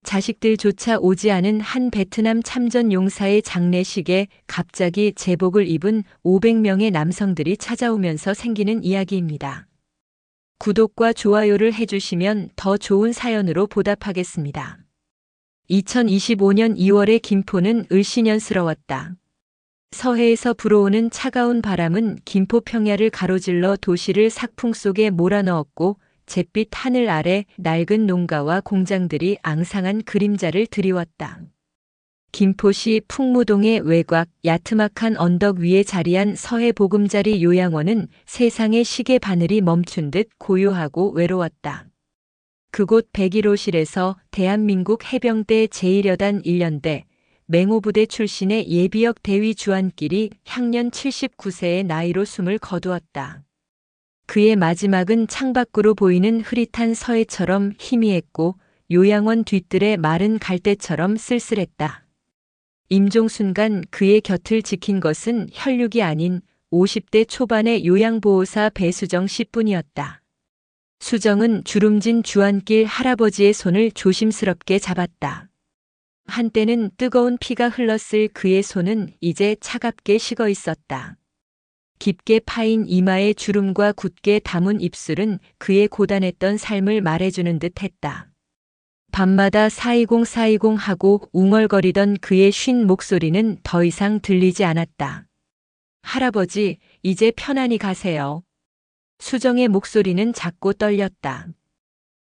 자식들조차 오지 않은 한 베트남 참전 용사의 장례식에 갑자기 제복을 입은 500명의 남성들이 찾아오면서 생기는 이야기입니다. 구독과 좋아요를 해주시면 더 좋은 사연으로 보답하겠습니다. 2025년 2월의 김포는 을씨년스러웠다. 서해에서 불어오는 차가운 바람은 김포 평야를 가로질러 도시를 삭풍 속에 몰아넣었고 잿빛 하늘 아래 낡은 농가와 공장들이 앙상한 그림자를 드리웠다. 김포시 풍무동의 외곽 야트막한 언덕 위에 자리한 서해 보금자리 요양원은 세상의 시계 바늘이 멈춘 듯 고요하고 외로웠다. 그곳 101호실에서 대한민국 해병대 제1여단 1년대 맹호부대 출신의 예비역 대위 주한길이 향년 79세의 나이로 숨을 거두었다. 그의 마지막은 창밖으로 보이는 흐릿한 서해처럼 희미했고 요양원 뒤뜰의 마른 갈대처럼 쓸쓸했다. 임종 순간 그의 곁을 지킨 것은 혈육이 아닌 50대 초반의 요양보호사 배수정 씨뿐이었다. 수정은 주름진 주한길 할아버지의 손을 조심스럽게 잡았다. 한때는 뜨거운 피가 흘렀을 그의 손은 이제 차갑게 식어 있었다. 깊게 파인 이마의 주름과 굳게 담은 입술은 그의 고단했던 삶을 말해주는 듯 했다. 밤마다 420 하고 웅얼거리던 그의 쉰 목소리는 더 이상 들리지 않았다. 할아버지, 이제 편안히 가세요. 수정의 목소리는 작고 떨렸다.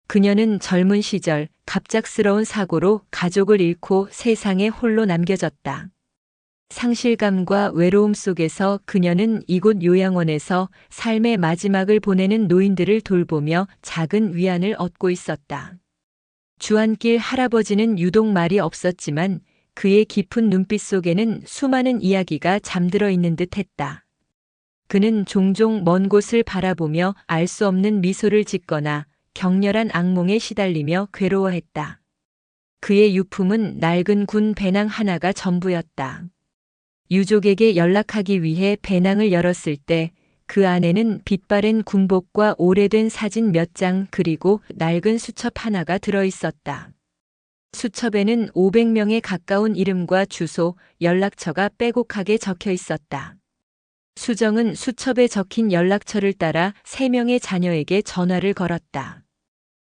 그녀는 젊은 시절 갑작스러운 사고로 가족을 잃고 세상에 홀로 남겨졌다. 상실감과 외로움 속에서 그녀는 이곳 요양원에서 삶의 마지막을 보내는 노인들을 돌보며 작은 위안을 얻고 있었다. 주한길 할아버지는 유독 말이 없었지만 그의 깊은 눈빛 속에는 수많은 이야기가 잠들어 있는 듯 했다. 그는 종종 먼 곳을 바라보며 알 수 없는 미소를 짓거나 격렬한 악몽에 시달리며 괴로워했다. 그의 유품은 낡은 군 배낭 하나가 전부였다. 유족에게 연락하기 위해 배낭을 열었을 때 그 안에는 빛바랜 군복과 오래된 사진 몇 장 그리고 낡은 수첩 하나가 들어 있었다. 수첩에는 500명에 가까운 이름과 주소, 연락처가 빼곡하게 적혀 있었다. 수정은 수첩에 적힌 연락처를 따라 3명의 자녀에게 전화를 걸었다.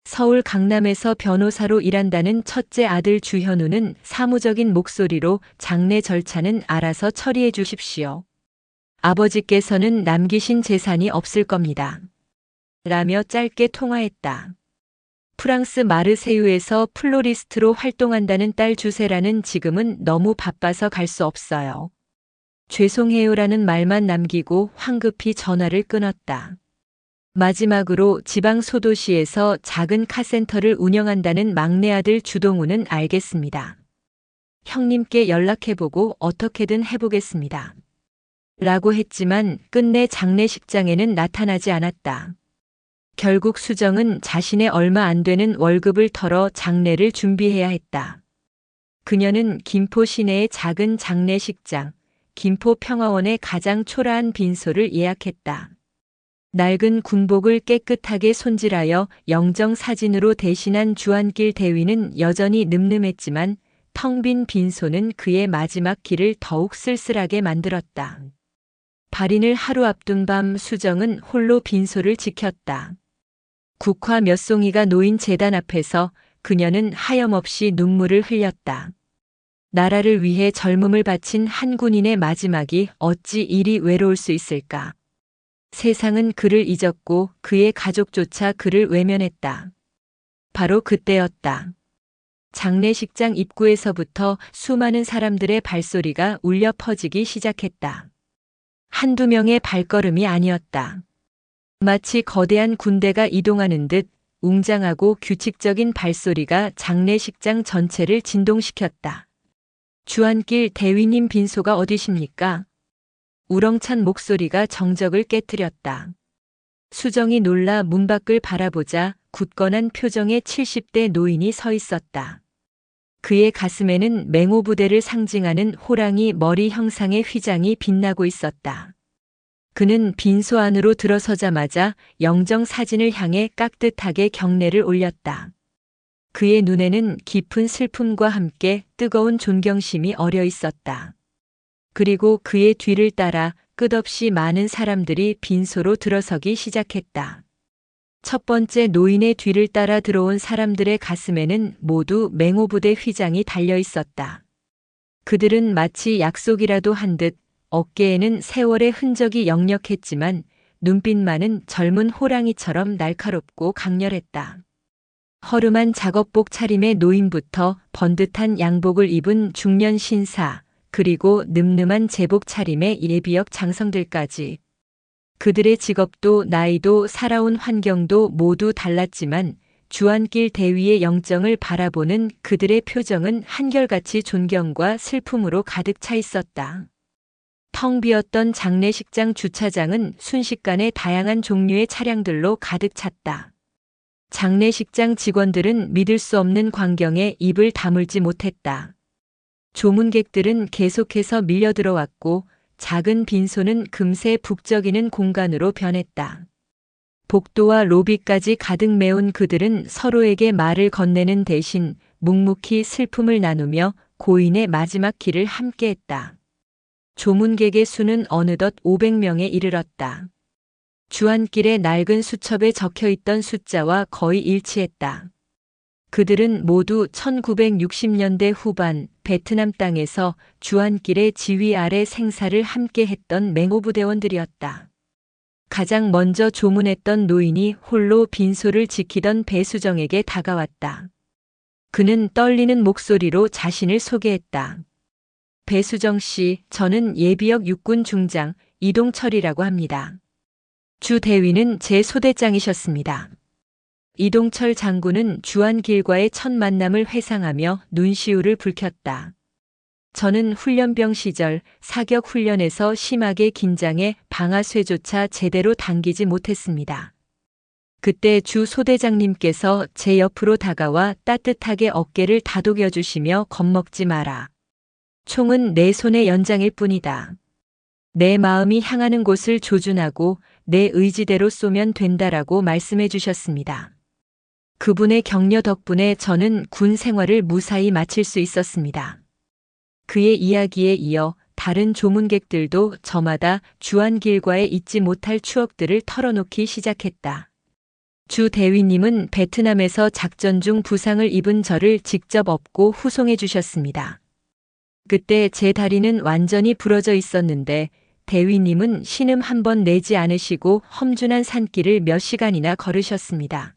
서울 강남에서 변호사로 일한다는 첫째 아들 주현우는 사무적인 목소리로 장례 절차는 알아서 처리해 주십시오. 아버지께서는 남기신 재산이 없을 겁니다. 라며 짧게 통화했다. 프랑스 마르세유에서 플로리스트로 활동한다는 딸 주세라는 지금은 너무 바빠서 갈 수 없어요. 죄송해요라는 말만 남기고 황급히 전화를 끊었다. 마지막으로 지방 소도시에서 작은 카센터를 운영한다는 막내 아들 주동우는 알겠습니다. 형님께 연락해보고 어떻게든 해보겠습니다. 라고 했지만 끝내 장례식장에는 나타나지 않았다. 결국 수정은 자신의 얼마 안 되는 월급을 털어 장례를 준비해야 했다. 그녀는 김포 시내의 작은 장례식장, 김포 평화원의 가장 초라한 빈소를 예약했다. 낡은 군복을 깨끗하게 손질하여 영정 사진으로 대신한 주한길 대위는 여전히 늠름했지만 텅 빈 빈소는 그의 마지막 길을 더욱 쓸쓸하게 만들었다. 발인을 하루 앞둔 밤 수정은 홀로 빈소를 지켰다. 국화 몇 송이가 놓인 제단 앞에서 그녀는 하염없이 눈물을 흘렸다. 나라를 위해 젊음을 바친 한 군인의 마지막이 어찌 이리 외로울 수 있을까? 세상은 그를 잊었고 그의 가족조차 그를 외면했다. 바로 그때였다. 장례식장 입구에서부터 수많은 사람들의 발소리가 울려 퍼지기 시작했다. 한두 명의 발걸음이 아니었다. 마치 거대한 군대가 이동하는 듯 웅장하고 규칙적인 발소리가 장례식장 전체를 진동시켰다. 주한길 대위님 빈소가 어디십니까? 우렁찬 목소리가 정적을 깨뜨렸다. 수정이 놀라 문 밖을 바라보자 굳건한 표정의 70대 노인이 서 있었다. 그의 가슴에는 맹호부대를 상징하는 호랑이 머리 형상의 휘장이 빛나고 있었다. 그는 빈소 안으로 들어서자마자 영정 사진을 향해 깍듯하게 경례를 올렸다. 그의 눈에는 깊은 슬픔과 함께 뜨거운 존경심이 어려 있었다. 그리고 그의 뒤를 따라 끝없이 많은 사람들이 빈소로 들어서기 시작했다. 첫 번째 노인의 뒤를 따라 들어온 사람들의 가슴에는 모두 맹호부대 휘장이 달려 있었다. 그들은 마치 약속이라도 한 듯 어깨에는 세월의 흔적이 역력했지만 눈빛만은 젊은 호랑이처럼 날카롭고 강렬했다. 허름한 작업복 차림의 노인부터 번듯한 양복을 입은 중년 신사, 그리고 늠름한 제복 차림의 예비역 장성들까지. 그들의 직업도 나이도 살아온 환경도 모두 달랐지만 주안길 대위의 영정을 바라보는 그들의 표정은 한결같이 존경과 슬픔으로 가득 차 있었다. 텅 비었던 장례식장 주차장은 순식간에 다양한 종류의 차량들로 가득 찼다. 장례식장 직원들은 믿을 수 없는 광경에 입을 다물지 못했다. 조문객들은 계속해서 밀려 들어왔고 작은 빈소는 금세 북적이는 공간으로 변했다. 복도와 로비까지 가득 메운 그들은 서로에게 말을 건네는 대신 묵묵히 슬픔을 나누며 고인의 마지막 길을 함께했다. 조문객의 수는 어느덧 500명에 이르렀다. 주안길의 낡은 수첩에 적혀있던 숫자와 거의 일치했다. 그들은 모두 1960년대 후반 베트남 땅에서 주안길의 지휘 아래 생사를 함께 했던 맹호부대원들이었다. 가장 먼저 조문했던 노인이 홀로 빈소를 지키던 배수정에게 다가왔다. 그는 떨리는 목소리로 자신을 소개했다. 배수정 씨, 저는 예비역 육군 중장 이동철이라고 합니다. 주 대위는 제 소대장이셨습니다. 이동철 장군은 주안길과의 첫 만남을 회상하며 눈시울을 붉혔다. 저는 훈련병 시절 사격 훈련에서 심하게 긴장해 방아쇠조차 제대로 당기지 못했습니다. 그때 주 소대장님께서 제 옆으로 다가와 따뜻하게 어깨를 다독여 주시며 겁먹지 마라. 총은 내 손의 연장일 뿐이다. 내 마음이 향하는 곳을 조준하고 내 의지대로 쏘면 된다라고 말씀해 주셨습니다. 그분의 격려 덕분에 저는 군 생활을 무사히 마칠 수 있었습니다. 그의 이야기에 이어 다른 조문객들도 저마다 주안길과의 잊지 못할 추억들을 털어놓기 시작했다. 주 대위님은 베트남에서 작전 중 부상을 입은 저를 직접 업고 후송해 주셨습니다. 그때 제 다리는 완전히 부러져 있었는데 대위님은 신음 한 번 내지 않으시고 험준한 산길을 몇 시간이나 걸으셨습니다.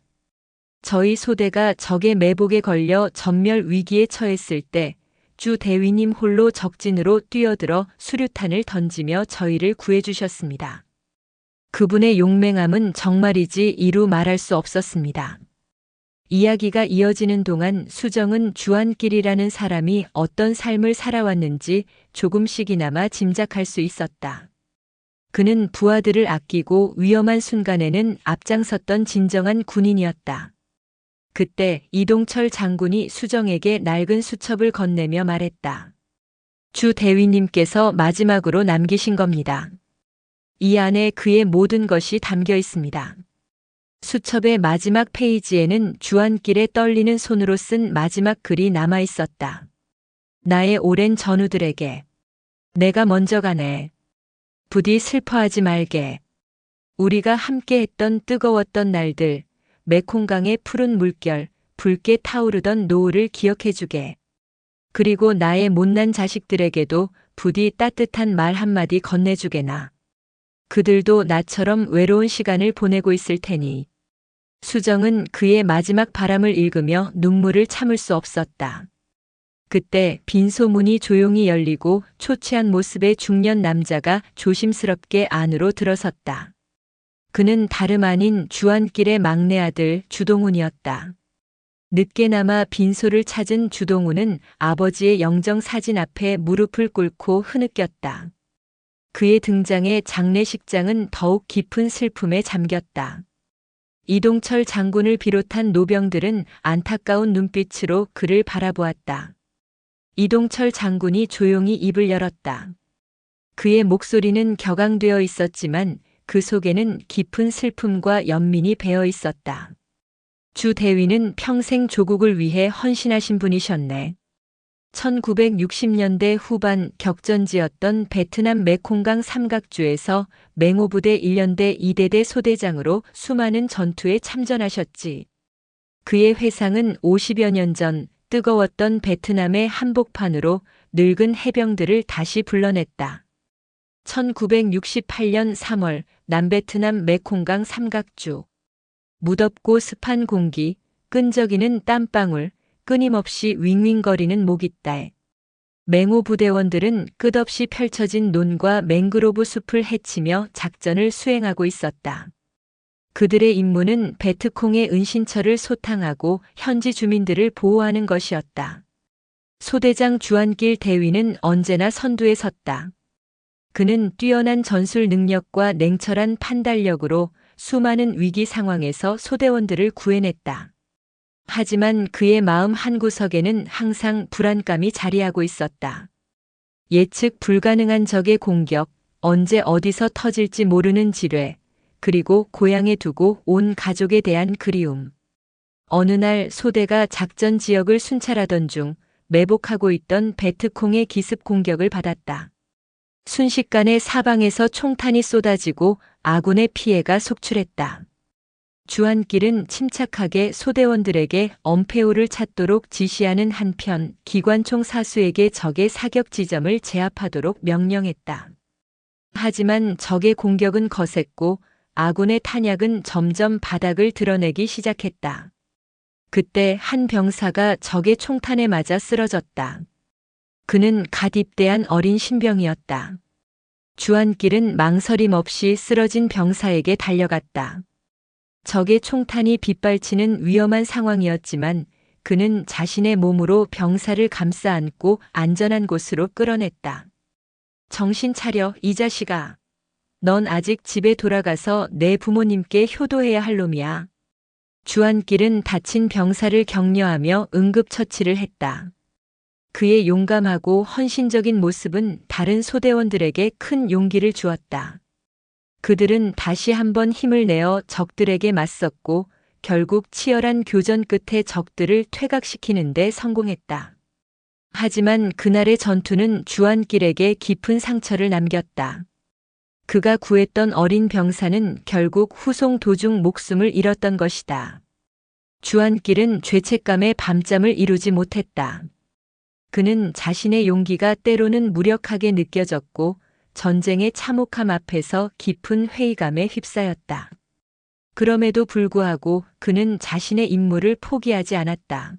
저희 소대가 적의 매복에 걸려 전멸 위기에 처했을 때 주 대위님 홀로 적진으로 뛰어들어 수류탄을 던지며 저희를 구해주셨습니다. 그분의 용맹함은 정말이지 이루 말할 수 없었습니다. 이야기가 이어지는 동안 수정은 주안길이라는 사람이 어떤 삶을 살아왔는지 조금씩이나마 짐작할 수 있었다. 그는 부하들을 아끼고 위험한 순간에는 앞장섰던 진정한 군인이었다. 그때 이동철 장군이 수정에게 낡은 수첩을 건네며 말했다. 주 대위님께서 마지막으로 남기신 겁니다. 이 안에 그의 모든 것이 담겨 있습니다. 수첩의 마지막 페이지에는 주안길에 떨리는 손으로 쓴 마지막 글이 남아 있었다. 나의 오랜 전우들에게. 내가 먼저 가네. 부디 슬퍼하지 말게. 우리가 함께했던 뜨거웠던 날들, 메콩강의 푸른 물결, 붉게 타오르던 노을을 기억해주게. 그리고 나의 못난 자식들에게도 부디 따뜻한 말 한마디 건네주게나. 그들도 나처럼 외로운 시간을 보내고 있을 테니. 수정은 그의 마지막 바람을 읽으며 눈물을 참을 수 없었다. 그때 빈소문이 조용히 열리고 초췌한 모습의 중년 남자가 조심스럽게 안으로 들어섰다. 그는 다름 아닌 주안길의 막내 아들 주동훈이었다. 늦게나마 빈소를 찾은 주동훈은 아버지의 영정 사진 앞에 무릎을 꿇고 흐느꼈다. 그의 등장에 장례식장은 더욱 깊은 슬픔에 잠겼다. 이동철 장군을 비롯한 노병들은 안타까운 눈빛으로 그를 바라보았다. 이동철 장군이 조용히 입을 열었다. 그의 목소리는 격앙되어 있었지만 그 속에는 깊은 슬픔과 연민이 배어 있었다. 주 대위는 평생 조국을 위해 헌신하신 분이셨네. 1960년대 후반 격전지였던 베트남 메콩강 삼각주에서 맹호부대 1년대 2대대 소대장으로 수많은 전투에 참전하셨지. 그의 회상은 50여 년 전 뜨거웠던 베트남의 한복판으로 늙은 해병들을 다시 불러냈다. 1968년 3월 남베트남 메콩강 삼각주. 무덥고 습한 공기, 끈적이는 땀방울, 끊임없이 윙윙거리는 모깃달. 맹호 부대원들은 끝없이 펼쳐진 논과 맹그로브 숲을 헤치며 작전을 수행하고 있었다. 그들의 임무는 베트콩의 은신처를 소탕하고 현지 주민들을 보호하는 것이었다. 소대장 주한길 대위는 언제나 선두에 섰다. 그는 뛰어난 전술 능력과 냉철한 판단력으로 수많은 위기 상황에서 소대원들을 구해냈다. 하지만 그의 마음 한구석에는 항상 불안감이 자리하고 있었다. 예측 불가능한 적의 공격, 언제 어디서 터질지 모르는 지뢰, 그리고 고향에 두고 온 가족에 대한 그리움. 어느 날 소대가 작전 지역을 순찰하던 중 매복하고 있던 베트콩의 기습 공격을 받았다. 순식간에 사방에서 총탄이 쏟아지고 아군의 피해가 속출했다. 주한길은 침착하게 소대원들에게 엄폐호를 찾도록 지시하는 한편 기관총 사수에게 적의 사격 지점을 제압하도록 명령했다. 하지만 적의 공격은 거셌고 아군의 탄약은 점점 바닥을 드러내기 시작했다. 그때 한 병사가 적의 총탄에 맞아 쓰러졌다. 그는 갓 입대한 어린 신병이었다. 주한길은 망설임 없이 쓰러진 병사에게 달려갔다. 적의 총탄이 빗발치는 위험한 상황이었지만 그는 자신의 몸으로 병사를 감싸 안고 안전한 곳으로 끌어냈다. 정신 차려, 이 자식아. 넌 아직 집에 돌아가서 내 부모님께 효도해야 할 놈이야. 주한길은 다친 병사를 격려하며 응급처치를 했다. 그의 용감하고 헌신적인 모습은 다른 소대원들에게 큰 용기를 주었다. 그들은 다시 한번 힘을 내어 적들에게 맞섰고 결국 치열한 교전 끝에 적들을 퇴각시키는 데 성공했다. 하지만 그날의 전투는 주한길에게 깊은 상처를 남겼다. 그가 구했던 어린 병사는 결국 후송 도중 목숨을 잃었던 것이다. 주한길은 죄책감에 밤잠을 이루지 못했다. 그는 자신의 용기가 때로는 무력하게 느껴졌고 전쟁의 참혹함 앞에서 깊은 회의감에 휩싸였다. 그럼에도 불구하고 그는 자신의 임무를 포기하지 않았다.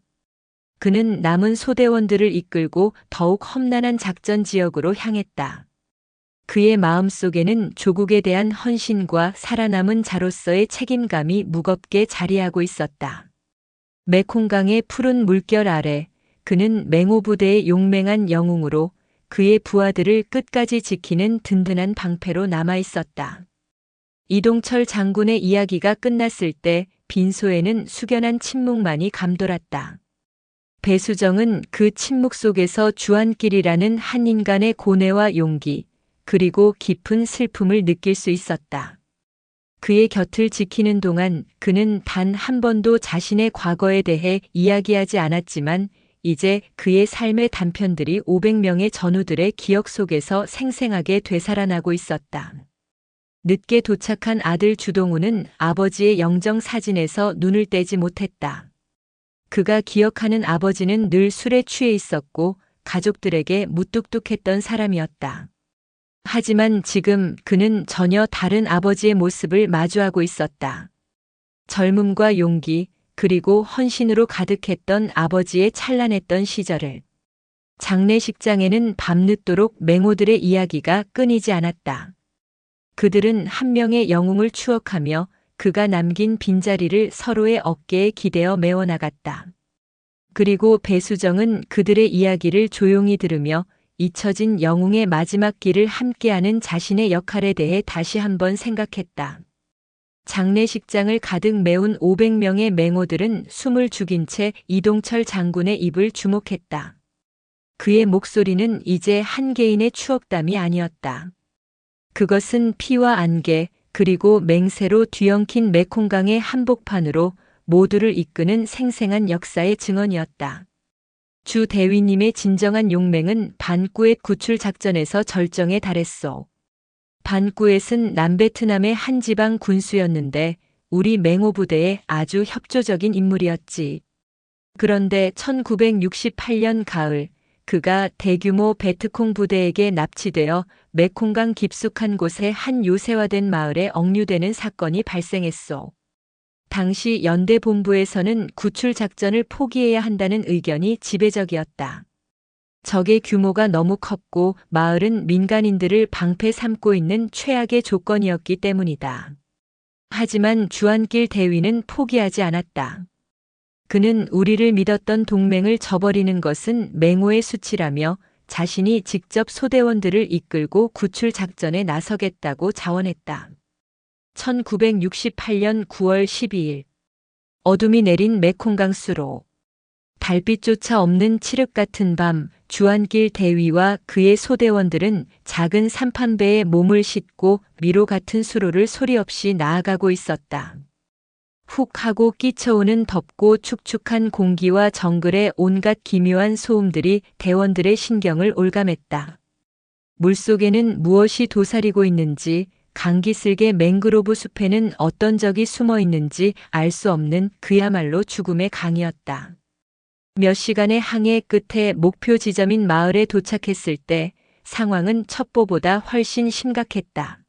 그는 남은 소대원들을 이끌고 더욱 험난한 작전 지역으로 향했다. 그의 마음속에는 조국에 대한 헌신과 살아남은 자로서의 책임감이 무겁게 자리하고 있었다. 메콩강의 푸른 물결 아래 그는 맹호부대의 용맹한 영웅으로 그의 부하들을 끝까지 지키는 든든한 방패로 남아 있었다. 이동철 장군의 이야기가 끝났을 때 빈소에는 숙연한 침묵만이 감돌았다. 배수정은 그 침묵 속에서 주한길이라는 한 인간의 고뇌와 용기, 그리고 깊은 슬픔을 느낄 수 있었다. 그의 곁을 지키는 동안 그는 단 한 번도 자신의 과거에 대해 이야기하지 않았지만 이제 그의 삶의 단편들이 500명의 전우들의 기억 속에서 생생하게 되살아나고 있었다. 늦게 도착한 아들 주동우는 아버지의 영정 사진에서 눈을 떼지 못했다. 그가 기억하는 아버지는 늘 술에 취해 있었고 가족들에게 무뚝뚝했던 사람이었다. 하지만 지금 그는 전혀 다른 아버지의 모습을 마주하고 있었다. 젊음과 용기, 그리고 헌신으로 가득했던 아버지의 찬란했던 시절을. 장례식장에는 밤늦도록 맹호들의 이야기가 끊이지 않았다. 그들은 한 명의 영웅을 추억하며 그가 남긴 빈자리를 서로의 어깨에 기대어 메워나갔다. 그리고 배수정은 그들의 이야기를 조용히 들으며 잊혀진 영웅의 마지막 길을 함께하는 자신의 역할에 대해 다시 한번 생각했다. 장례식장을 가득 메운 500명의 맹호들은 숨을 죽인 채 이동철 장군의 입을 주목했다. 그의 목소리는 이제 한 개인의 추억담이 아니었다. 그것은 피와 안개, 그리고 맹세로 뒤엉킨 메콩강의 한복판으로 모두를 이끄는 생생한 역사의 증언이었다. 주 대위님의 진정한 용맹은 반꾸엣 구출 작전에서 절정에 달했소. 반꾸엣은 남베트남의 한 지방 군수였는데 우리 맹호 부대의 아주 협조적인 인물이었지. 그런데 1968년 가을 그가 대규모 베트콩 부대에게 납치되어 메콩강 깊숙한 곳의 한 요새화된 마을에 억류되는 사건이 발생했소. 당시 연대 본부에서는 구출 작전을 포기해야 한다는 의견이 지배적이었다. 적의 규모가 너무 컸고 마을은 민간인들을 방패 삼고 있는 최악의 조건이었기 때문이다. 하지만 주한길 대위는 포기하지 않았다. 그는 우리를 믿었던 동맹을 저버리는 것은 맹호의 수치라며 자신이 직접 소대원들을 이끌고 구출 작전에 나서겠다고 자원했다. 1968년 9월 12일 어둠이 내린 메콩강 수로 달빛조차 없는 칠흑 같은 밤 주한길 대위와 그의 소대원들은 작은 삼판배에 몸을 싣고 미로 같은 수로를 소리 없이 나아가고 있었다. 훅 하고 끼쳐오는 덥고 축축한 공기와 정글의 온갖 기묘한 소음들이 대원들의 신경을 올감했다. 물속에는 무엇이 도사리고 있는지, 강기슭의 맹그로브 숲에는 어떤 적이 숨어 있는지 알 수 없는 그야말로 죽음의 강이었다. 몇 시간의 항해 끝에 목표 지점인 마을에 도착했을 때 상황은 첩보보다 훨씬 심각했다.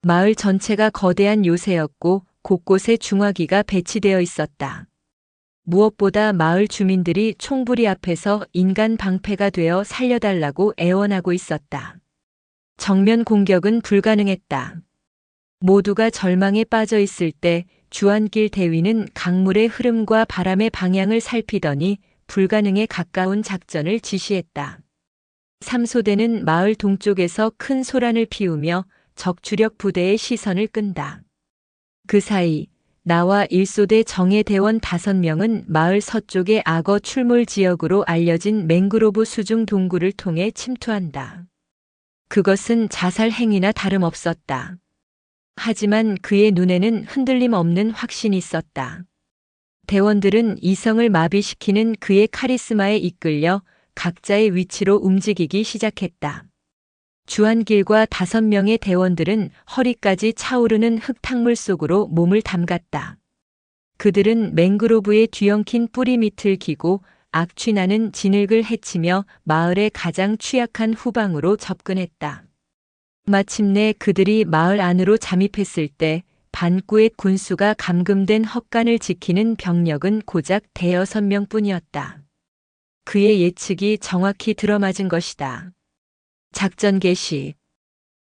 마을 전체가 거대한 요새였고 곳곳에 중화기가 배치되어 있었다. 무엇보다 마을 주민들이 총부리 앞에서 인간 방패가 되어 살려달라고 애원하고 있었다. 정면 공격은 불가능했다. 모두가 절망에 빠져 있을 때 주한길 대위는 강물의 흐름과 바람의 방향을 살피더니 불가능에 가까운 작전을 지시했다. 3소대는 마을 동쪽에서 큰 소란을 피우며 적주력 부대의 시선을 끈다. 그 사이 나와 1소대 정예대원 5명은 마을 서쪽의 악어 출몰 지역으로 알려진 맹그로브 수중 동굴을 통해 침투한다. 그것은 자살 행위나 다름없었다. 하지만 그의 눈에는 흔들림 없는 확신이 있었다. 대원들은 이성을 마비시키는 그의 카리스마에 이끌려 각자의 위치로 움직이기 시작했다. 주한길과 5명의 대원들은 허리까지 차오르는 흙탕물 속으로 몸을 담갔다. 그들은 맹그로브의 뒤엉킨 뿌리 밑을 기고 악취나는 진흙을 헤치며 마을의 가장 취약한 후방으로 접근했다. 마침내 그들이 마을 안으로 잠입했을 때 반꾸엣 군수가 감금된 헛간을 지키는 병력은 고작 6명뿐이었다. 그의 예측이 정확히 들어맞은 것이다. 작전 개시.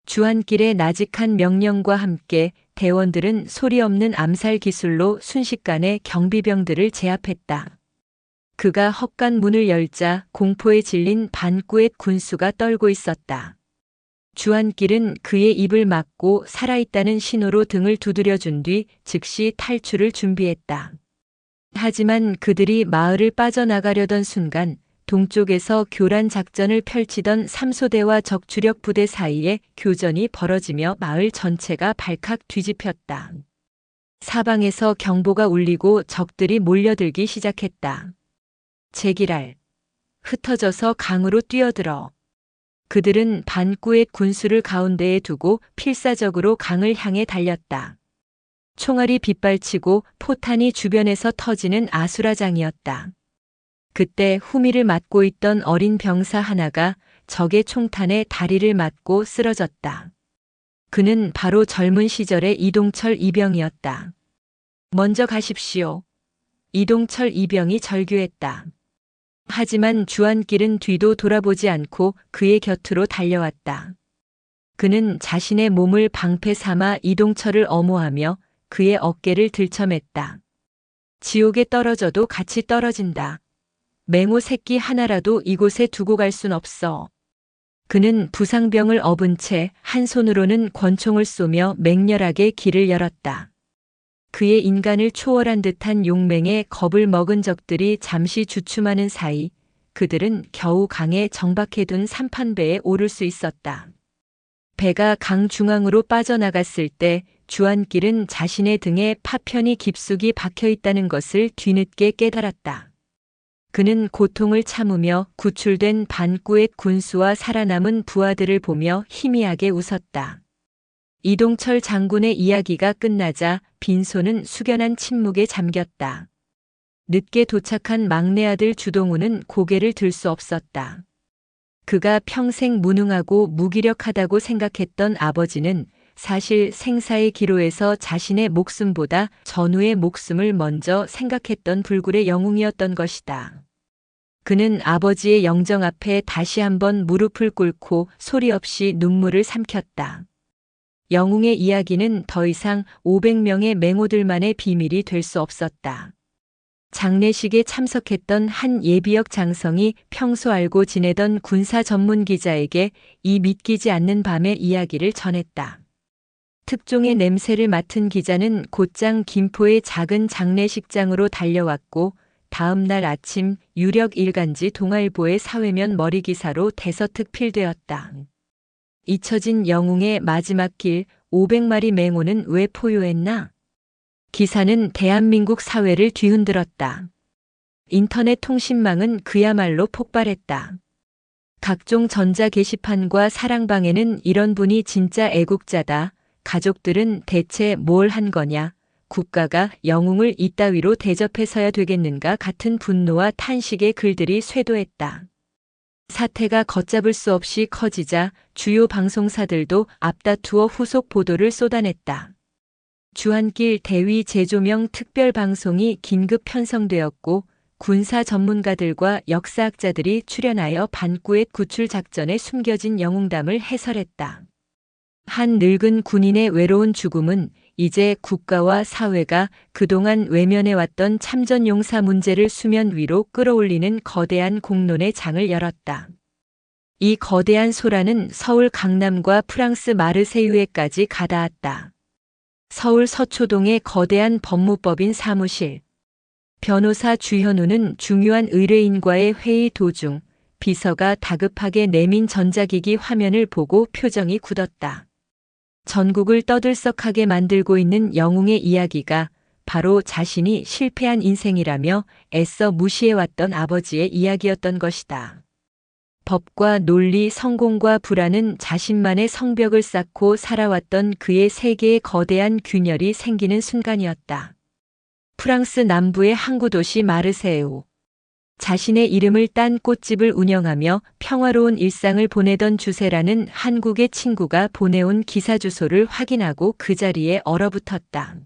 주한길의 나직한 명령과 함께 대원들은 소리 없는 암살 기술로 순식간에 경비병들을 제압했다. 그가 헛간 문을 열자 공포에 질린 반꾸엣 군수가 떨고 있었다. 주한길은 그의 입을 막고 살아있다는 신호로 등을 두드려준 뒤 즉시 탈출을 준비했다. 하지만 그들이 마을을 빠져나가려던 순간 동쪽에서 교란 작전을 펼치던 3소대와 적주력 부대 사이에 교전이 벌어지며 마을 전체가 발칵 뒤집혔다. 사방에서 경보가 울리고 적들이 몰려들기 시작했다. 제기랄. 흩어져서 강으로 뛰어들어. 그들은 반꾸엣 군수를 가운데에 두고 필사적으로 강을 향해 달렸다. 총알이 빗발치고 포탄이 주변에서 터지는 아수라장이었다. 그때 후미를 맞고 있던 어린 병사 하나가 적의 총탄에 다리를 맞고 쓰러졌다. 그는 바로 젊은 시절의 이동철 이병이었다. 먼저 가십시오. 이동철 이병이 절규했다. 하지만 주한길은 뒤도 돌아보지 않고 그의 곁으로 달려왔다. 그는 자신의 몸을 방패 삼아 이동철을 엄호하며 그의 어깨를 들쳐맸다. 지옥에 떨어져도 같이 떨어진다. 맹호 새끼 하나라도 이곳에 두고 갈 순 없어. 그는 부상병을 업은 채 한 손으로는 권총을 쏘며 맹렬하게 길을 열었다. 그의 인간을 초월한 듯한 용맹에 겁을 먹은 적들이 잠시 주춤하는 사이 그들은 겨우 강에 정박해둔 삼판배에 오를 수 있었다. 배가 강 중앙으로 빠져나갔을 때 주한길은 자신의 등에 파편이 깊숙이 박혀 있다는 것을 뒤늦게 깨달았다. 그는 고통을 참으며 구출된 반꾸엣 군수와 살아남은 부하들을 보며 희미하게 웃었다. 이동철 장군의 이야기가 끝나자 빈소는 숙연한 침묵에 잠겼다. 늦게 도착한 막내 아들 주동우는 고개를 들 수 없었다. 그가 평생 무능하고 무기력하다고 생각했던 아버지는 사실 생사의 기로에서 자신의 목숨보다 전우의 목숨을 먼저 생각했던 불굴의 영웅이었던 것이다. 그는 아버지의 영정 앞에 다시 한번 무릎을 꿇고 소리 없이 눈물을 삼켰다. 영웅의 이야기는 더 이상 500명의 맹호들만의 비밀이 될 수 없었다. 장례식에 참석했던 한 예비역 장성이 평소 알고 지내던 군사 전문 기자에게 이 믿기지 않는 밤의 이야기를 전했다. 특종의 냄새를 맡은 기자는 곧장 김포의 작은 장례식장으로 달려왔고 다음 날 아침 유력 일간지 동아일보의 사회면 머리 기사로 대서특 필되었다. 잊혀진 영웅의 마지막 길 500마리 맹호는 왜 포효했나? 기사는 대한민국 사회를 뒤흔들었다. 인터넷 통신망은 그야말로 폭발했다. 각종 전자 게시판과 사랑방에는 이런 분이 진짜 애국자다. 가족들은 대체 뭘 한 거냐? 국가가 영웅을 이따위로 대접해서야 되겠는가 같은 분노와 탄식의 글들이 쇄도했다. 사태가 걷잡을 수 없이 커지자 주요 방송사들도 앞다투어 후속 보도를 쏟아냈다. 주한길 대위 재조명 특별방송이 긴급 편성되었고 군사 전문가들과 역사학자들이 출연하여 반꾸엣 구출 작전에 숨겨진 영웅담을 해설했다. 한 늙은 군인의 외로운 죽음은 이제 국가와 사회가 그동안 외면해왔던 참전용사 문제를 수면 위로 끌어올리는 거대한 공론의 장을 열었다. 이 거대한 소란은 서울 강남과 프랑스 마르세유에까지 가닿았다. 서울 서초동의 거대한 법무법인 사무실. 변호사 주현우는 중요한 의뢰인과의 회의 도중 비서가 다급하게 내민 전자기기 화면을 보고 표정이 굳었다. 전국을 떠들썩하게 만들고 있는 영웅의 이야기가 바로 자신이 실패한 인생이라며 애써 무시해왔던 아버지의 이야기였던 것이다. 법과 논리, 성공과 불안은 자신만의 성벽을 쌓고 살아왔던 그의 세계에 거대한 균열이 생기는 순간이었다. 프랑스 남부의 항구 도시 마르세유. 자신의 이름을 딴 꽃집을 운영하며 평화로운 일상을 보내던 주세라는 한국의 친구가 보내온 기사 주소를 확인하고 그 자리에 얼어붙었다.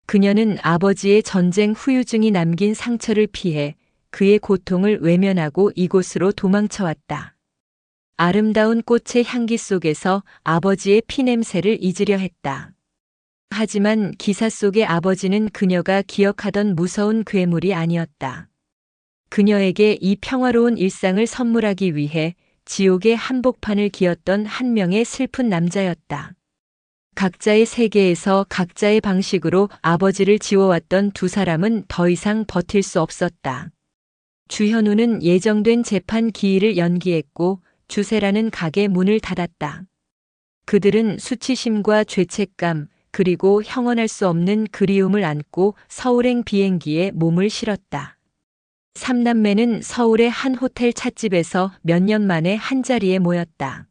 그녀는 아버지의 전쟁 후유증이 남긴 상처를 피해 그의 고통을 외면하고 이곳으로 도망쳐왔다. 아름다운 꽃의 향기 속에서 아버지의 피냄새를 잊으려 했다. 하지만 기사 속의 아버지는 그녀가 기억하던 무서운 괴물이 아니었다. 그녀에게 이 평화로운 일상을 선물하기 위해 지옥의 한복판을 기었던 한 명의 슬픈 남자였다. 각자의 세계에서 각자의 방식으로 아버지를 지워왔던 두 사람은 더 이상 버틸 수 없었다. 주현우는 예정된 재판 기일을 연기했고 주세라는 가게 문을 닫았다. 그들은 수치심과 죄책감 그리고 형언할 수 없는 그리움을 안고 서울행 비행기에 몸을 실었다. 삼남매는 서울의 한 호텔 찻집에서 몇 년 만에 한자리에 모였다.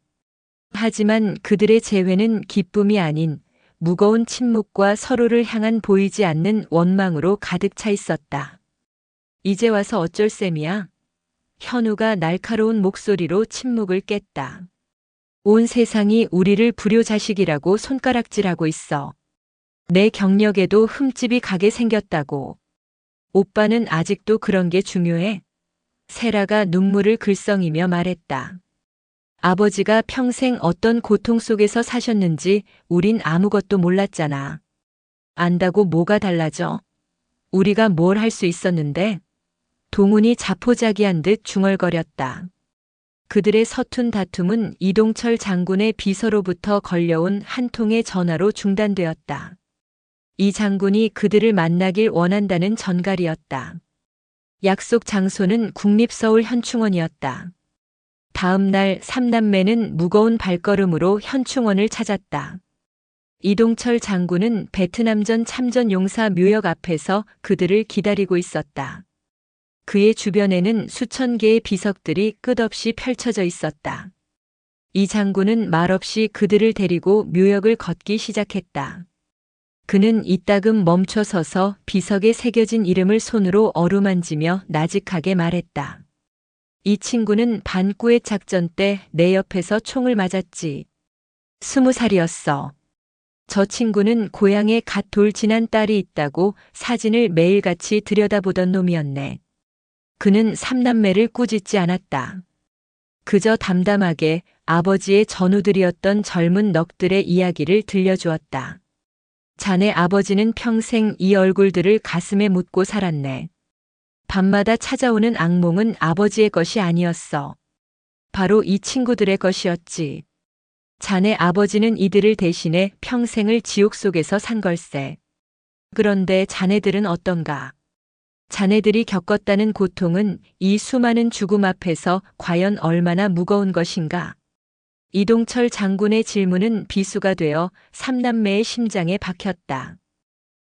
하지만 그들의 재회는 기쁨이 아닌 무거운 침묵과 서로를 향한 보이지 않는 원망으로 가득 차 있었다. 이제 와서 어쩔 셈이야? 현우가 날카로운 목소리로 침묵을 깼다. 온 세상이 우리를 불효자식이라고 손가락질하고 있어. 내 경력에도 흠집이 가게 생겼다고. 오빠는 아직도 그런 게 중요해? 세라가 눈물을 글썽이며 말했다. 아버지가 평생 어떤 고통 속에서 사셨는지 우린 아무것도 몰랐잖아. 안다고 뭐가 달라져? 우리가 뭘 할 수 있었는데? 동훈이 자포자기한 듯 중얼거렸다. 그들의 서툰 다툼은 이동철 장군의 비서로부터 걸려온 한 통의 전화로 중단되었다. 이 장군이 그들을 만나길 원한다는 전갈이었다. 약속 장소는 국립서울 현충원이었다. 다음 날 삼남매는 무거운 발걸음으로 현충원을 찾았다. 이동철 장군은 베트남전 참전 용사 묘역 앞에서 그들을 기다리고 있었다. 그의 주변에는 수천 개의 비석들이 끝없이 펼쳐져 있었다. 이 장군은 말없이 그들을 데리고 묘역을 걷기 시작했다. 그는 이따금 멈춰 서서 비석에 새겨진 이름을 손으로 어루만지며 나직하게 말했다. 이 친구는 반꾸의 작전 때 내 옆에서 총을 맞았지. 20살이었어. 저 친구는 고향에 갓 돌진한 딸이 있다고 사진을 매일같이 들여다보던 놈이었네. 그는 삼남매를 꾸짖지 않았다. 그저 담담하게 아버지의 전우들이었던 젊은 넋들의 이야기를 들려주었다. 자네 아버지는 평생 이 얼굴들을 가슴에 묻고 살았네. 밤마다 찾아오는 악몽은 아버지의 것이 아니었어. 바로 이 친구들의 것이었지. 자네 아버지는 이들을 대신해 평생을 지옥 속에서 산 걸세. 그런데 자네들은 어떤가? 자네들이 겪었다는 고통은 이 수많은 죽음 앞에서 과연 얼마나 무거운 것인가? 이동철 장군의 질문은 비수가 되어 삼남매의 심장에 박혔다.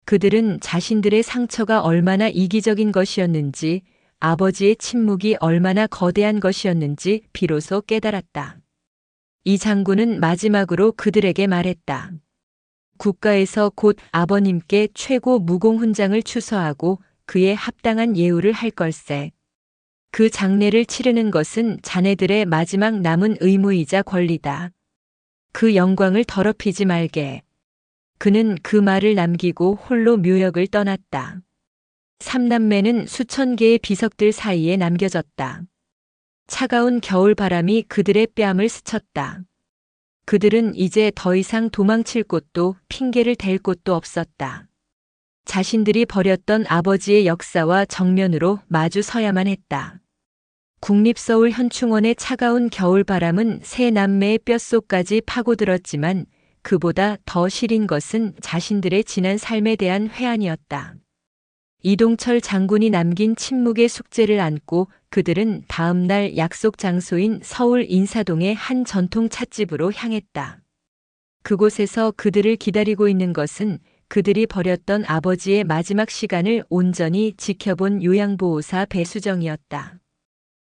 그들은 자신들의 상처가 얼마나 이기적인 것이었는지, 아버지의 침묵이 얼마나 거대한 것이었는지 비로소 깨달았다. 이 장군은 마지막으로 그들에게 말했다. 국가에서 곧 아버님께 최고 무공훈장을 추서하고 그에 합당한 예우를 할 걸세. 그 장례를 치르는 것은 자네들의 마지막 남은 의무이자 권리다. 그 영광을 더럽히지 말게. 그는 그 말을 남기고 홀로 묘역을 떠났다. 삼남매는 수천 개의 비석들 사이에 남겨졌다. 차가운 겨울 바람이 그들의 뺨을 스쳤다. 그들은 이제 더 이상 도망칠 곳도 핑계를 댈 곳도 없었다. 자신들이 버렸던 아버지의 역사와 정면으로 마주 서야만 했다. 국립서울 현충원의 차가운 겨울 바람은 세 남매의 뼛속까지 파고들었지만 그보다 더 시린 것은 자신들의 지난 삶에 대한 회한이었다. 이동철 장군이 남긴 침묵의 숙제를 안고 그들은 다음 날 약속 장소인 서울 인사동의 한 전통 찻집으로 향했다. 그곳에서 그들을 기다리고 있는 것은 그들이 버렸던 아버지의 마지막 시간을 온전히 지켜본 요양보호사 배수정이었다.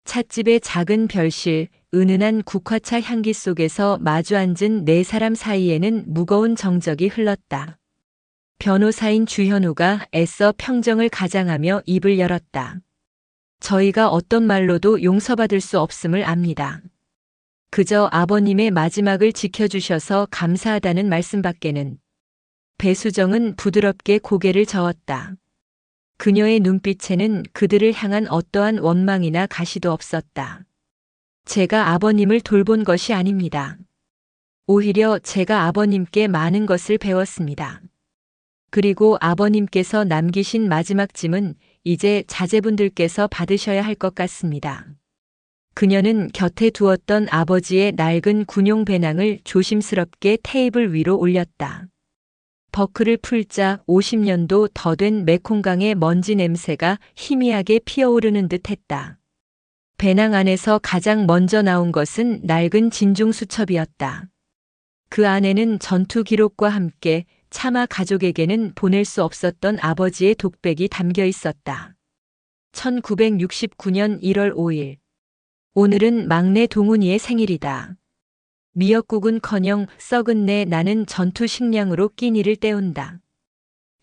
찻집의 작은 별실, 은은한 국화차 향기 속에서 마주 앉은 네 사람 사이에는 무거운 정적이 흘렀다. 변호사인 주현우가 애써 평정을 가장하며 입을 열었다. 저희가 어떤 말로도 용서받을 수 없음을 압니다. 그저 아버님의 마지막을 지켜주셔서 감사하다는 말씀밖에는. 배수정은 부드럽게 고개를 저었다. 그녀의 눈빛에는 그들을 향한 어떠한 원망이나 가시도 없었다. 제가 아버님을 돌본 것이 아닙니다. 오히려 제가 아버님께 많은 것을 배웠습니다. 그리고 아버님께서 남기신 마지막 짐은 이제 자제분들께서 받으셔야 할 것 같습니다. 그녀는 곁에 두었던 아버지의 낡은 군용 배낭을 조심스럽게 테이블 위로 올렸다. 버클을 풀자 50년도 더 된 메콩강의 먼지 냄새가 희미하게 피어오르는 듯 했다. 배낭 안에서 가장 먼저 나온 것은 낡은 진중수첩이었다. 그 안에는 전투 기록과 함께 차마 가족에게는 보낼 수 없었던 아버지의 독백이 담겨 있었다. 1969년 1월 5일. 오늘은 막내 동훈이의 생일이다. 미역국은커녕 썩은 내 나는 전투 식량으로 끼니를 때운다.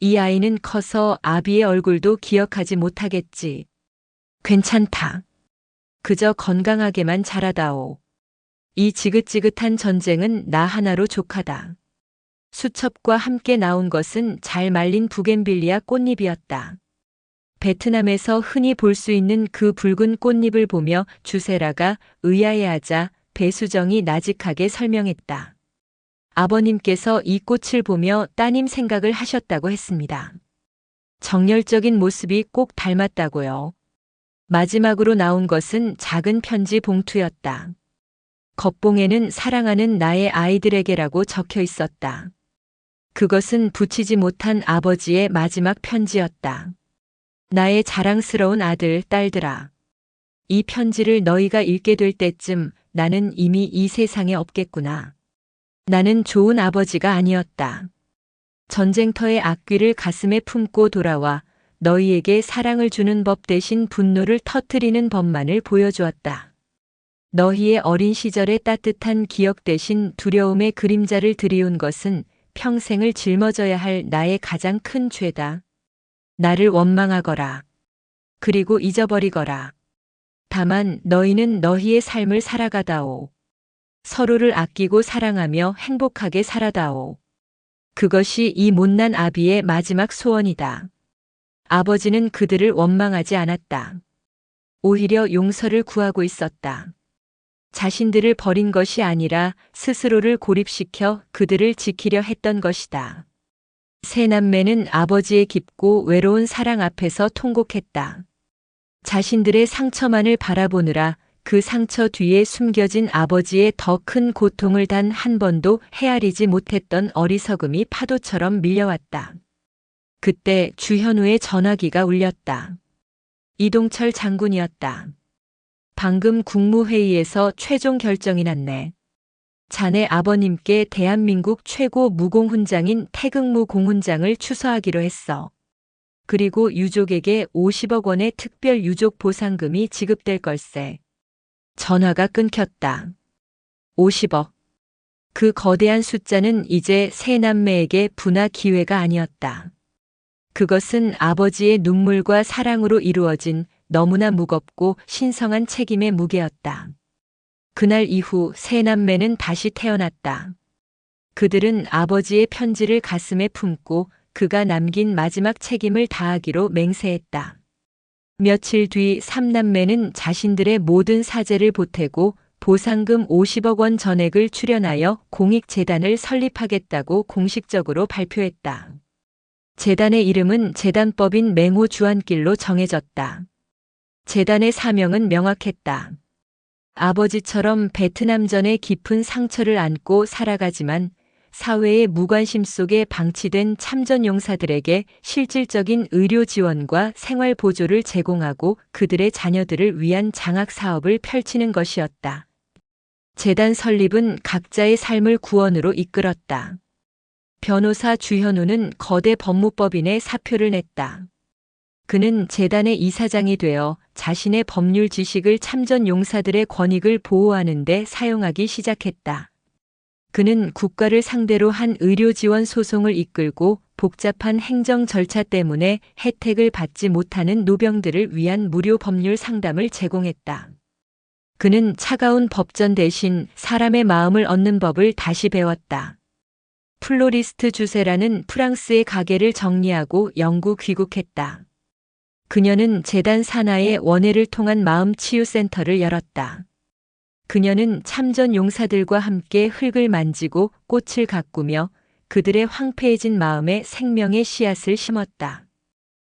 이 아이는 커서 아비의 얼굴도 기억하지 못하겠지. 괜찮다. 그저 건강하게만 자라다오. 이 지긋지긋한 전쟁은 나 하나로 족하다. 수첩과 함께 나온 것은 잘 말린 부겐빌리아 꽃잎이었다. 베트남에서 흔히 볼 수 있는 그 붉은 꽃잎을 보며 주세라가 의아해하자 배수정이 나직하게 설명했다. 아버님께서 이 꽃을 보며 따님 생각을 하셨다고 했습니다. 정열적인 모습이 꼭 닮았다고요. 마지막으로 나온 것은 작은 편지 봉투였다. 겉봉에는 사랑하는 나의 아이들에게라고 적혀 있었다. 그것은 붙이지 못한 아버지의 마지막 편지였다. 나의 자랑스러운 아들, 딸들아. 이 편지를 너희가 읽게 될 때쯤 나는 이미 이 세상에 없겠구나. 나는 좋은 아버지가 아니었다. 전쟁터의 악귀를 가슴에 품고 돌아와 너희에게 사랑을 주는 법 대신 분노를 터뜨리는 법만을 보여주었다. 너희의 어린 시절의 따뜻한 기억 대신 두려움의 그림자를 들이운 것은 평생을 짊어져야 할 나의 가장 큰 죄다. 나를 원망하거라. 그리고 잊어버리거라. 다만 너희는 너희의 삶을 살아가다오. 서로를 아끼고 사랑하며 행복하게 살아다오. 그것이 이 못난 아비의 마지막 소원이다. 아버지는 그들을 원망하지 않았다. 오히려 용서를 구하고 있었다. 자신들을 버린 것이 아니라 스스로를 고립시켜 그들을 지키려 했던 것이다. 세 남매는 아버지의 깊고 외로운 사랑 앞에서 통곡했다. 자신들의 상처만을 바라보느라 그 상처 뒤에 숨겨진 아버지의 더 큰 고통을 단 한 번도 헤아리지 못했던 어리석음이 파도처럼 밀려왔다. 그때 주현우의 전화기가 울렸다. 이동철 장군이었다. 방금 국무회의에서 최종 결정이 났네. 자네 아버님께 대한민국 최고 무공훈장인 태극무 공훈장을 추서하기로 했어. 그리고 유족에게 50억 원의 특별 유족 보상금이 지급될 걸세. 전화가 끊겼다. 50억. 그 거대한 숫자는 이제 세 남매에게 분화 기회가 아니었다. 그것은 아버지의 눈물과 사랑으로 이루어진 너무나 무겁고 신성한 책임의 무게였다. 그날 이후 세 남매는 다시 태어났다. 그들은 아버지의 편지를 가슴에 품고 그가 남긴 마지막 책임을 다하기로 맹세했다. 며칠 뒤 3남매는 자신들의 모든 사재를 보태고 보상금 50억 원 전액을 출연하여 공익재단을 설립하겠다고 공식적으로 발표했다. 재단의 이름은 재단법인 맹호 주안길로 정해졌다. 재단의 사명은 명확했다. 아버지처럼 베트남전의 깊은 상처를 안고 살아가지만 사회의 무관심 속에 방치된 참전용사들에게 실질적인 의료 지원과 생활 보조를 제공하고 그들의 자녀들을 위한 장학 사업을 펼치는 것이었다. 재단 설립은 각자의 삶을 구원으로 이끌었다. 변호사 주현우는 거대 법무법인에 사표를 냈다. 그는 재단의 이사장이 되어 자신의 법률 지식을 참전 용사들의 권익을 보호하는 데 사용하기 시작했다. 그는 국가를 상대로 한 의료 지원 소송을 이끌고 복잡한 행정 절차 때문에 혜택을 받지 못하는 노병들을 위한 무료 법률 상담을 제공했다. 그는 차가운 법전 대신 사람의 마음을 얻는 법을 다시 배웠다. 플로리스트 주세라는 프랑스의 가게를 정리하고 영구 귀국했다. 그녀는 재단 산하의 원예를 통한 마음치유센터를 열었다. 그녀는 참전 용사들과 함께 흙을 만지고 꽃을 가꾸며 그들의 황폐해진 마음에 생명의 씨앗을 심었다.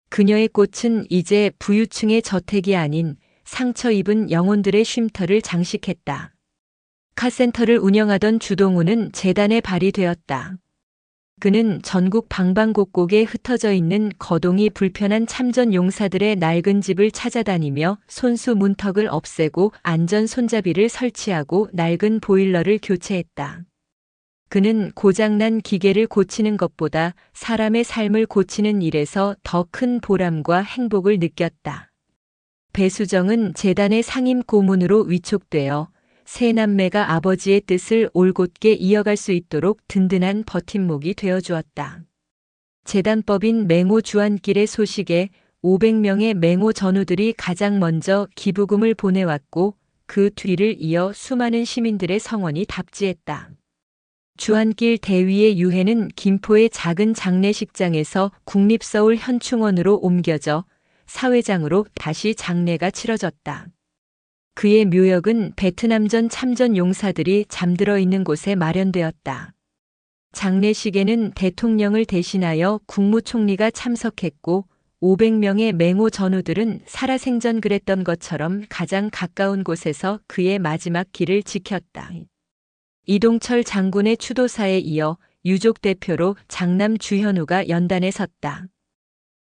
그녀의 꽃은 이제 부유층의 저택이 아닌 상처 입은 영혼들의 쉼터를 장식했다. 카센터를 운영하던 주동우는 재단의 발이 되었다. 그는 전국 방방곡곡에 흩어져 있는 거동이 불편한 참전 용사들의 낡은 집을 찾아다니며 손수 문턱을 없애고 안전 손잡이를 설치하고 낡은 보일러를 교체했다. 그는 고장난 기계를 고치는 것보다 사람의 삶을 고치는 일에서 더 큰 보람과 행복을 느꼈다. 배수정은 재단의 상임 고문으로 위촉되어 세 남매가 아버지의 뜻을 올곧게 이어갈 수 있도록 든든한 버팀목이 되어주었다. 재단법인 맹호 주안길의 소식에 500명의 맹호 전우들이 가장 먼저 기부금을 보내왔고 그 뒤를 이어 수많은 시민들의 성원이 답지했다. 주안길 대위의 유해는 김포의 작은 장례식장에서 국립서울 현충원으로 옮겨져 사회장으로 다시 장례가 치러졌다. 그의 묘역은 베트남전 참전 용사들이 잠들어 있는 곳에 마련되었다. 장례식에는 대통령을 대신하여 국무총리가 참석했고 500명의 맹호 전우들은 살아생전 그랬던 것처럼 가장 가까운 곳에서 그의 마지막 길을 지켰다. 이동철 장군의 추도사에 이어 유족 대표로 장남 주현우가 연단에 섰다.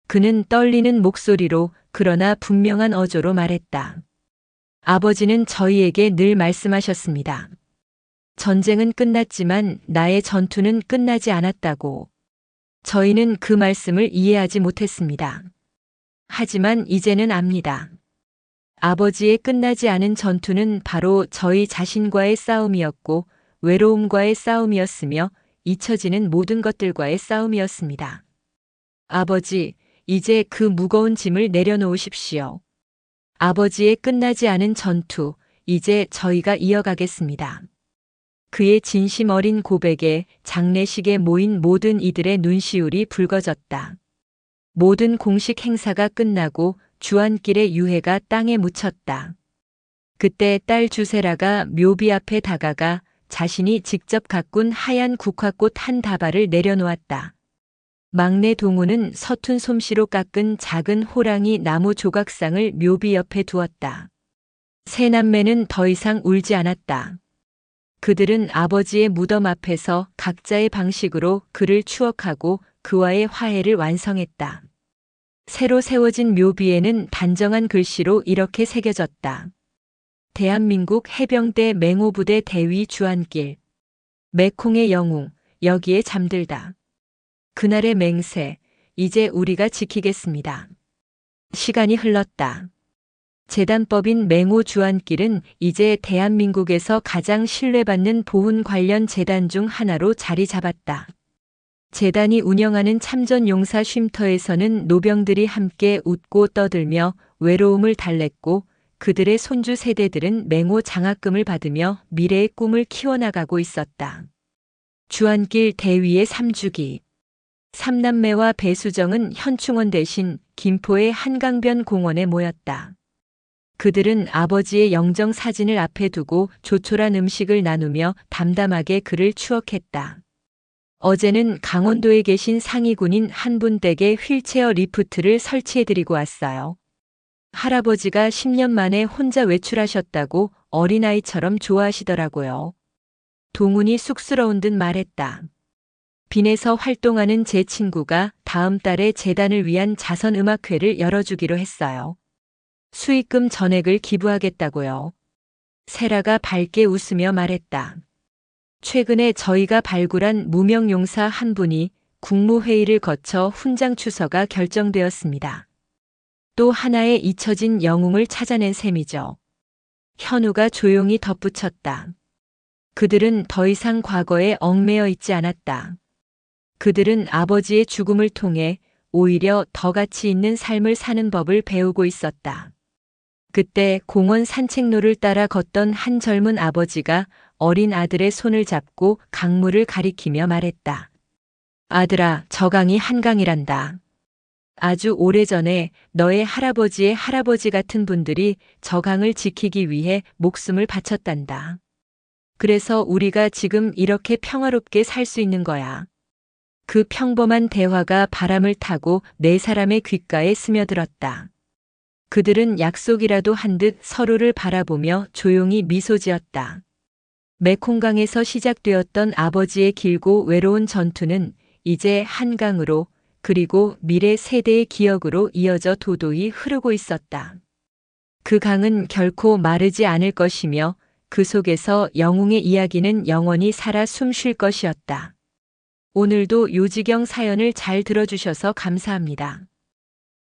그는 떨리는 목소리로 그러나 분명한 어조로 말했다. 아버지는 저희에게 늘 말씀하셨습니다. 전쟁은 끝났지만 나의 전투는 끝나지 않았다고. 저희는 그 말씀을 이해하지 못했습니다. 하지만 이제는 압니다. 아버지의 끝나지 않은 전투는 바로 저희 자신과의 싸움이었고 외로움과의 싸움이었으며 잊혀지는 모든 것들과의 싸움이었습니다. 아버지, 이제 그 무거운 짐을 내려놓으십시오. 아버지의 끝나지 않은 전투, 이제 저희가 이어가겠습니다. 그의 진심 어린 고백에 장례식에 모인 모든 이들의 눈시울이 붉어졌다. 모든 공식 행사가 끝나고 주안길의 유해가 땅에 묻혔다. 그때 딸 주세라가 묘비 앞에 다가가 자신이 직접 가꾼 하얀 국화꽃 한 다발을 내려놓았다. 막내 동우는 서툰 솜씨로 깎은 작은 호랑이 나무 조각상을 묘비 옆에 두었다. 세 남매는 더 이상 울지 않았다. 그들은 아버지의 무덤 앞에서 각자의 방식으로 그를 추억하고 그와의 화해를 완성했다. 새로 세워진 묘비에는 단정한 글씨로 이렇게 새겨졌다. 대한민국 해병대 맹호부대 대위 주안길. 매콩의 영웅, 여기에 잠들다. 그날의 맹세, 이제 우리가 지키겠습니다. 시간이 흘렀다. 재단법인 맹호 주안길은 이제 대한민국에서 가장 신뢰받는 보훈 관련 재단 중 하나로 자리 잡았다. 재단이 운영하는 참전용사 쉼터에서는 노병들이 함께 웃고 떠들며 외로움을 달랬고 그들의 손주 세대들은 맹호 장학금을 받으며 미래의 꿈을 키워나가고 있었다. 주안길 대위의 3주기. 삼남매와 배수정은 현충원 대신 김포의 한강변 공원에 모였다. 그들은 아버지의 영정 사진을 앞에 두고 조촐한 음식을 나누며 담담하게 그를 추억했다. 어제는 강원도에 계신 상위군인 한 분 댁에 휠체어 리프트를 설치해드리고 왔어요. 할아버지가 10년 만에 혼자 외출하셨다고 어린아이처럼 좋아하시더라고요. 동훈이 쑥스러운 듯 말했다. 빈에서 활동하는 제 친구가 다음 달에 재단을 위한 자선음악회를 열어주기로 했어요. 수익금 전액을 기부하겠다고요. 세라가 밝게 웃으며 말했다. 최근에 저희가 발굴한 무명용사 한 분이 국무회의를 거쳐 훈장 추서가 결정되었습니다. 또 하나의 잊혀진 영웅을 찾아낸 셈이죠. 현우가 조용히 덧붙였다. 그들은 더 이상 과거에 얽매여 있지 않았다. 그들은 아버지의 죽음을 통해 오히려 더 가치 있는 삶을 사는 법을 배우고 있었다. 그때 공원 산책로를 따라 걷던 한 젊은 아버지가 어린 아들의 손을 잡고 강물을 가리키며 말했다. 아들아, 저 강이 한강이란다. 아주 오래전에 너의 할아버지의 할아버지 같은 분들이 저 강을 지키기 위해 목숨을 바쳤단다. 그래서 우리가 지금 이렇게 평화롭게 살 수 있는 거야. 그 평범한 대화가 바람을 타고 네 사람의 귓가에 스며들었다. 그들은 약속이라도 한 듯 서로를 바라보며 조용히 미소 지었다. 매콩강에서 시작되었던 아버지의 길고 외로운 전투는 이제 한강으로 그리고 미래 세대의 기억으로 이어져 도도히 흐르고 있었다. 그 강은 결코 마르지 않을 것이며 그 속에서 영웅의 이야기는 영원히 살아 숨쉴 것이었다. 오늘도 요지경 사연을 잘 들어주셔서 감사합니다.